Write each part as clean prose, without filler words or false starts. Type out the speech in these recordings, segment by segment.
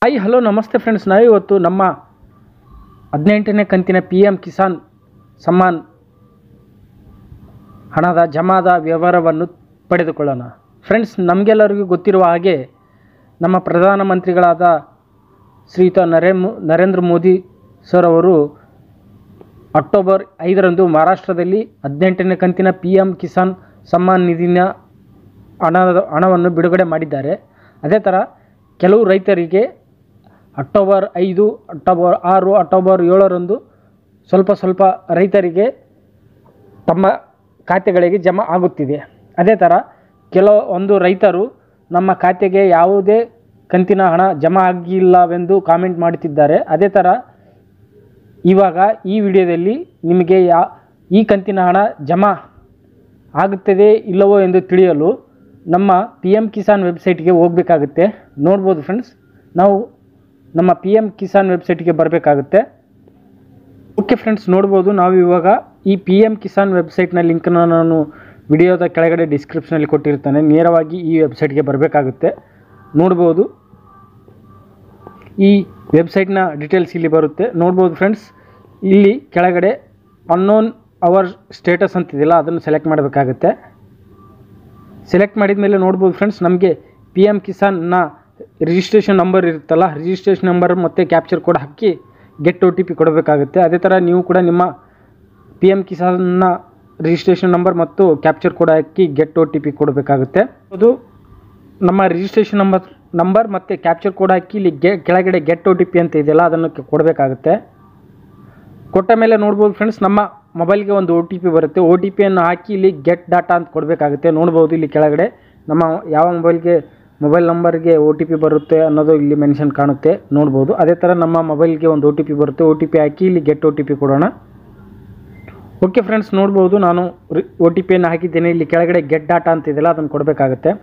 Hi hello ನಮಸ್ತೆ friends, ನಾವಿವತ್ತು ನಮ್ಮ 18ನೇ ಕಂತಿನ PM ಕಿಸಾನ್ ಸಮ್ಮಾನ್ ಹಣದ ಜಮಾದ ವಿವರವನ್ನು ಪಡೆದುಕೊಳ್ಳೋಣ. ಫ್ರೆಂಡ್ಸ್, ನಮಗೆಲ್ಲರಿಗೂ ಗೊತ್ತಿರುವ ಹಾಗೆ ನಮ್ಮ ಪ್ರಧಾನಮಂತ್ರಿಗಳಾದ ಶ್ರೀಯುತ ನರೇಂದ್ರ ಮೋದಿ ಸರ್ ಅವರು ಅಕ್ಟೋಬರ್ 5ರಂದು ಮಹಾರಾಷ್ಟ್ರದಲ್ಲಿ 18ನೇ ಕಂತಿನ PM ಕಿಸಾನ್ ಸಮ್ಮಾನ್ ನಿಧಿನ ಹಣವನ್ನು ಬಿಡುಗಡೆ ಮಾಡಿದ್ದಾರೆ. ಅದೇ ಥರ ಕೆಲವು ರೈತರಿಗೆ ಅಕ್ಟೋಬರ್ 5, ಅಕ್ಟೋಬರ್ 6, ಅಕ್ಟೋಬರ್ 7ರಂದು ಸ್ವಲ್ಪ ರೈತರಿಗೆ ತಮ್ಮ ಖಾತೆಗಳಿಗೆ ಜಮಾ ಆಗುತ್ತಿದೆ. ಅದೇ ಥರ ಕೆಲವೊಂದು ರೈತರು ನಮ್ಮ ಖಾತೆಗೆ ಯಾವುದೇ ಕಂತಿನ ಹಣ ಜಮಾ ಆಗಿಲ್ಲವೆಂದು ಕಾಮೆಂಟ್ ಮಾಡುತ್ತಿದ್ದಾರೆ. ಅದೇ ಥರ ಇವಾಗ ಈ ವಿಡಿಯೋದಲ್ಲಿ ನಿಮಗೆ ಈ ಕಂತಿನ ಹಣ ಜಮಾ ಆಗುತ್ತದೆ ಇಲ್ಲವೋ ಎಂದು ತಿಳಿಯಲು ನಮ್ಮ PM ಕಿಸಾನ್ ವೆಬ್ಸೈಟ್ಗೆ ಹೋಗಬೇಕಾಗುತ್ತೆ. ನೋಡ್ಬೋದು ಫ್ರೆಂಡ್ಸ್, ನಾವು ನಮ್ಮ PM ಕಿಸಾನ್ ವೆಬ್ಸೈಟ್ಗೆ ಬರಬೇಕಾಗುತ್ತೆ. ಓಕೆ ಫ್ರೆಂಡ್ಸ್, ನೋಡ್ಬೋದು ನಾವು ಇವಾಗ ಈ PM ಕಿಸಾನ್ ವೆಬ್ಸೈಟ್ನ ಲಿಂಕನ್ನು ನಾನು ವಿಡಿಯೋದ ಕೆಳಗಡೆ ಡಿಸ್ಕ್ರಿಪ್ಷನಲ್ಲಿ ಕೊಟ್ಟಿರ್ತಾನೆ. ನೇರವಾಗಿ ಈ ವೆಬ್ಸೈಟ್ಗೆ ಬರಬೇಕಾಗುತ್ತೆ. ನೋಡ್ಬೋದು ಈ ವೆಬ್ಸೈಟ್ನ ಡೀಟೇಲ್ಸ್ ಇಲ್ಲಿ ಬರುತ್ತೆ. ನೋಡ್ಬೋದು ಫ್ರೆಂಡ್ಸ್, ಇಲ್ಲಿ ಕೆಳಗಡೆ ಅನ್ನೋನ್ ಅವರ್ ಸ್ಟೇಟಸ್ ಅಂತಿದೆಯಲ್ಲ, ಅದನ್ನು ಸೆಲೆಕ್ಟ್ ಮಾಡಬೇಕಾಗುತ್ತೆ. ಸೆಲೆಕ್ಟ್ ಮಾಡಿದ ಮೇಲೆ ನೋಡ್ಬೋದು ಫ್ರೆಂಡ್ಸ್, ನಮಗೆ PM ಕಿಸಾನ್ನ ರಿಜಿಸ್ಟ್ರೇಷನ್ ನಂಬರ್ ಇರುತ್ತಲ್ಲ, ರಿಜಿಸ್ಟ್ರೇಷನ್ ನಂಬರ್ ಮತ್ತು ಕ್ಯಾಪ್ಚರ್ ಕೋಡ್ ಹಾಕಿ ಗೆಟ್ OTP ಕೊಡಬೇಕಾಗುತ್ತೆ. ಅದೇ ಥರ ನೀವು ಕೂಡ ನಿಮ್ಮ PM ಕಿಸಾನ್ನ ರಿಜಿಸ್ಟ್ರೇಷನ್ ನಂಬರ್ ಮತ್ತು ಕ್ಯಾಪ್ಚರ್ ಕೋಡ್ ಹಾಕಿ ಗೆಟ್ OTP ಕೊಡಬೇಕಾಗುತ್ತೆ. ಅದು ನಮ್ಮ ರಿಜಿಸ್ಟ್ರೇಷನ್ ನಂಬರ್ ಮತ್ತು ಕ್ಯಾಪ್ಚರ್ ಕೋಡ್ ಹಾಕಿ ಇಲ್ಲಿ ಕೆಳಗಡೆ ಗೆಟ್ OTP ಅಂತ ಇದೆಯಲ್ಲ, ಅದನ್ನು ಕೊಡಬೇಕಾಗುತ್ತೆ. ಕೊಟ್ಟ ಮೇಲೆ ನೋಡ್ಬೋದು ಫ್ರೆಂಡ್ಸ್, ನಮ್ಮ ಮೊಬೈಲ್ಗೆ ಒಂದು OTP ಬರುತ್ತೆ. OTPಯನ್ನು ಹಾಕಿ ಇಲ್ಲಿ ಗೆಟ್ ಡಾಟಾ ಅಂತ ಕೊಡಬೇಕಾಗುತ್ತೆ. ನೋಡ್ಬೋದು ಇಲ್ಲಿ ಕೆಳಗಡೆ ನಮ್ಮ ಯಾವ ಮೊಬೈಲ್ ನಂಬರ್ಗೆ OTP ಬರುತ್ತೆ ಅನ್ನೋದು ಇಲ್ಲಿ ಮೆನ್ಷನ್ ಕಾಣುತ್ತೆ. ನೋಡ್ಬೋದು. ಅದೇ ಥರ ನಮ್ಮ ಮೊಬೈಲ್ಗೆ ಒಂದು OTP ಬರುತ್ತೆ. OTP ಹಾಕಿ ಇಲ್ಲಿ ಗೆಟ್ OTP ಕೊಡೋಣ. ಓಕೆ ಫ್ರೆಂಡ್ಸ್, ನೋಡ್ಬೋದು ನಾನು OTPಯನ್ನು ಹಾಕಿದ್ದೇನೆ. ಇಲ್ಲಿ ಕೆಳಗಡೆ ಗೆಟ್ ಡಾಟಾ ಅಂತ ಇದೆಯಲ್ಲ, ಅದನ್ನು ಕೊಡಬೇಕಾಗುತ್ತೆ.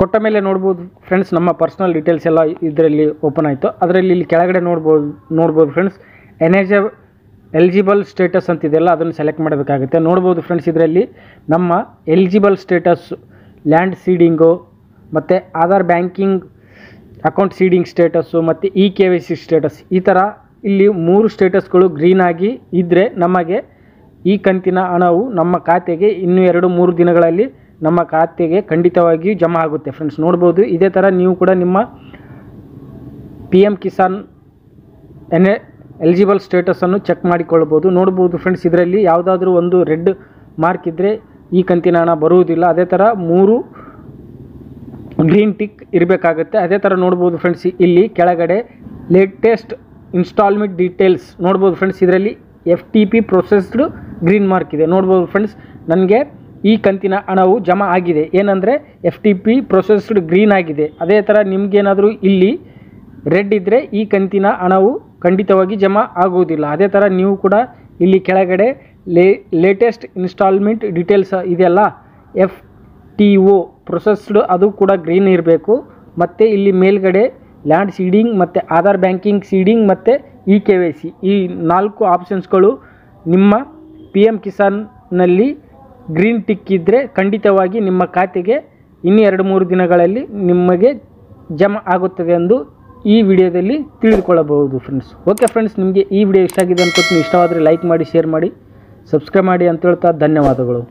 ಕೊಟ್ಟ ಮೇಲೆ ನೋಡ್ಬೋದು ಫ್ರೆಂಡ್ಸ್, ನಮ್ಮ ಪರ್ಸ್ನಲ್ ಡೀಟೇಲ್ಸ್ ಎಲ್ಲ ಇದರಲ್ಲಿ ಓಪನ್ ಆಯಿತು. ಅದರಲ್ಲಿ ಇಲ್ಲಿ ಕೆಳಗಡೆ ನೋಡ್ಬೋದು ಫ್ರೆಂಡ್ಸ್, ಎಲಿಜಿಬಲ್ ಸ್ಟೇಟಸ್ ಅಂತಿದೆಯಲ್ಲ, ಅದನ್ನು ಸೆಲೆಕ್ಟ್ ಮಾಡಬೇಕಾಗುತ್ತೆ. ನೋಡ್ಬೋದು ಫ್ರೆಂಡ್ಸ್, ಇದರಲ್ಲಿ ನಮ್ಮ ಎಲಿಜಿಬಲ್ ಸ್ಟೇಟಸ್ ಲ್ಯಾಂಡ್ ಸೀಡಿಂಗು ಮತ್ತು Aadhaar banking account seeding status ಮತ್ತು KYC ಸ್ಟೇಟಸ್, ಈ ಥರ ಇಲ್ಲಿ 3 ಸ್ಟೇಟಸ್ಗಳು ಗ್ರೀನ್ ಆಗಿ ಇದ್ದರೆ ನಮಗೆ ಈ ಕಂತಿನ ಹಣವು ನಮ್ಮ ಖಾತೆಗೆ ಇನ್ನೂ 2-3 ದಿನಗಳಲ್ಲಿ ನಮ್ಮ ಖಾತೆಗೆ ಖಂಡಿತವಾಗಿಯೂ ಜಮಾ ಆಗುತ್ತೆ. ಫ್ರೆಂಡ್ಸ್, ನೋಡ್ಬೋದು. ಇದೇ ಥರ ನೀವು ಕೂಡ ನಿಮ್ಮ PM ಕಿಸಾನ್ ಎಲಿಜಿಬಲ್ ಸ್ಟೇಟಸನ್ನು ಚೆಕ್ ಮಾಡಿಕೊಳ್ಬೋದು. ನೋಡ್ಬೋದು ಫ್ರೆಂಡ್ಸ್, ಇದರಲ್ಲಿ ಯಾವುದಾದ್ರೂ ಒಂದು ರೆಡ್ ಮಾರ್ಕ್ ಇದ್ದರೆ ಈ ಕಂತಿನ ಹಣ ಬರುವುದಿಲ್ಲ. ಅದೇ ಥರ 3 ಗ್ರೀನ್ ಟಿಕ್ ಇರಬೇಕಾಗುತ್ತೆ. ಅದೇ ಥರ ನೋಡ್ಬೋದು ಫ್ರೆಂಡ್ಸ್, ಇಲ್ಲಿ ಕೆಳಗಡೆ ಲೇಟೆಸ್ಟ್ ಇನ್ಸ್ಟಾಲ್ಮೆಂಟ್ ಡೀಟೇಲ್ಸ್ ನೋಡ್ಬೋದು ಫ್ರೆಂಡ್ಸ್, ಇದರಲ್ಲಿ FTP ಪ್ರೊಸೆಸ್ಡ್ ಗ್ರೀನ್ ಮಾರ್ಕ್ ಇದೆ. ನೋಡ್ಬೋದು ಫ್ರೆಂಡ್ಸ್, ನನಗೆ ಈ ಕಂತಿನ ಹಣವು ಜಮಾ ಆಗಿದೆ. ಏನಂದರೆ FTP ಪ್ರೊಸೆಸ್ಡ್ ಗ್ರೀನ್ ಆಗಿದೆ. ಅದೇ ಥರ ನಿಮಗೇನಾದರೂ ಇಲ್ಲಿ ರೆಡ್ ಇದ್ದರೆ ಈ ಕಂತಿನ ಹಣವು ಖಂಡಿತವಾಗಿ ಜಮಾ ಆಗುವುದಿಲ್ಲ. ಅದೇ ಥರ ನೀವು ಕೂಡ ಇಲ್ಲಿ ಕೆಳಗಡೆ ಲೇಟೆಸ್ಟ್ ಇನ್ಸ್ಟಾಲ್ಮೆಂಟ್ ಡೀಟೇಲ್ಸ್ ಇದೆಯಲ್ಲ, FTO ಪ್ರೊಸೆಸ್ಡ್, ಅದು ಕೂಡ ಗ್ರೀನ್ ಇರಬೇಕು. ಮತ್ತು ಇಲ್ಲಿ ಮೇಲ್ಗಡೆ ಲ್ಯಾಂಡ್ ಸೀಡಿಂಗ್ ಮತ್ತು ಆಧಾರ್ ಬ್ಯಾಂಕಿಂಗ್ ಸೀಡಿಂಗ್ ಮತ್ತು KYC, ಈ 4 ಆಪ್ಷನ್ಸ್ಗಳು ನಿಮ್ಮ PM ಕಿಸಾನ್ನಲ್ಲಿ ಗ್ರೀನ್ ಟಿಕ್ ಇದ್ದರೆ ಖಂಡಿತವಾಗಿ ನಿಮ್ಮ ಖಾತೆಗೆ ಇನ್ನೂ 2-3 ದಿನಗಳಲ್ಲಿ ನಿಮಗೆ ಜಮಾ ಆಗುತ್ತದೆ ಎಂದು ಈ ವಿಡಿಯೋದಲ್ಲಿ ತಿಳಿದುಕೊಳ್ಳಬಹುದು ಫ್ರೆಂಡ್ಸ್. ಓಕೆ ಫ್ರೆಂಡ್ಸ್, ನಿಮಗೆ ಈ ವಿಡಿಯೋ ಇಷ್ಟ ಆಗಿದೆ ಅನ್ಕೋತೀನಿ. ಇಷ್ಟವಾದರೆ ಲೈಕ್ ಮಾಡಿ, ಶೇರ್ ಮಾಡಿ, ಸಬ್ಸ್ಕ್ರೈಬ್ ಮಾಡಿ ಅಂತ ಹೇಳ್ತಾ ಧನ್ಯವಾದಗಳು.